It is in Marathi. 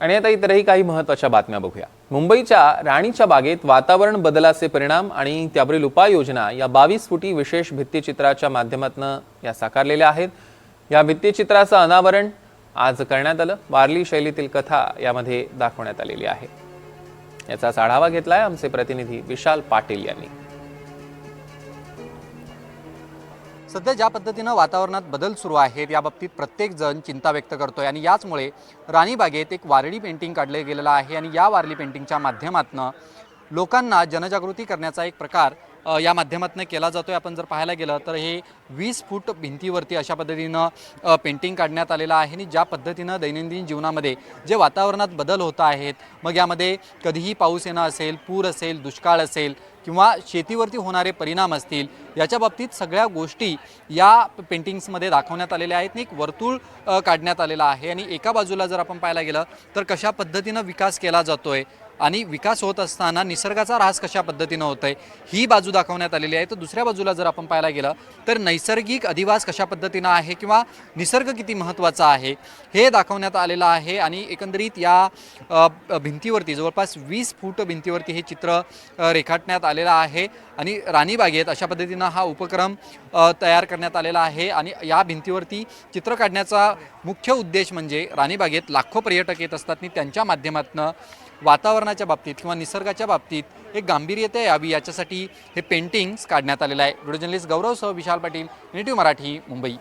आणि आता इतरही काही महत्त्वाच्या बातम्या बघूया। मुंबईच्या राणीच्या बागेत वातावरण बदलाचे परिणाम आणि त्यावरील उपाययोजना या 22 फुटी विशेष भित्तिचित्राच्या माध्यमातून या साकारलेल्या आहेत। या भित्तिचित्राचं अनावरण आज करण्यात आलं। वारली शैलीतील कथा यामध्ये दाखवण्यात आलेली आहे। याचा आढावा घेतलाय आमचे प्रतिनिधी विशाल पाटील यांनी। सध्या ज्या पद्धतीनं वातावरणात बदल सुरू आहेत याबाबतीत प्रत्येक जण चिंता व्यक्त करतोय आणि याचमुळे राणीबागेत एक वारली पेंटिंग काढले गेलेलं आहे आणि या वारली पेंटिंगच्या माध्यमातून लोकांना जनजागृती करण्याचा एक प्रकार या माध्यमातून केला जातोय। आपण जर पाहायला गेलं तर हे 20 फूट भिंतीवरती अशा पद्धतीनं पेंटिंग काढण्यात आलेलं आहे आणि ज्या पद्धतीनं दैनंदिन जीवनामध्ये जे वातावरणात बदल होत आहेत, मग यामध्ये कधीही पाऊस येणं असेल, पूर असेल, दुष्काळ असेल किंवा शेतीवरती होणारे परिणाम असतील, याच्या बाबतीत सगळ्या गोष्टी या पेंटिंग्समध्ये दाखवण्यात आलेल्या आहेत। एक वर्तुळ काढण्यात आलेला आहे आणि एका बाजूला जर आपण पाहायला गेलं तर कशा पद्धतीनं विकास केला जातोय आणि विकास होत असताना निसर्गाचा ऱ्हास कशा पद्धतीनं होतोय ही बाजू दाखवण्यात आलेली आहे। तर दुसऱ्या बाजूला जर आपण पाहायला गेलं तर नैसर्गिक अधिवास कशा पद्धतीनं आहे किंवा निसर्ग किती महत्त्वाचा आहे हे दाखवण्यात आलेलं आहे। आणि एकंदरीत या भिंतीवरती जवळपास 20 फूट भिंतीवरती हे चित्र रेखाटण्यात आलेलं आहे आणि राणीबागेत अशा पद्धतीनं हा उपक्रम तयार करण्यात आलेला आहे। आणि या भिंतीवरती चित्र काढण्याचा मुख्य उद्देश म्हणजे राणीबागेत लाखो पर्यटक येत असतात आणि त्यांच्या माध्यमातून वातावरणाच्या बाबतीत किंवा निसर्गाच्या बाबतीत एक गांभीर्यता यावी याच्यासाठी हे पेंटिंग्स काढण्यात आलेलं आहे। Video journalist गौरवसह Vishal Patil, NTV Marathi, Mumbai.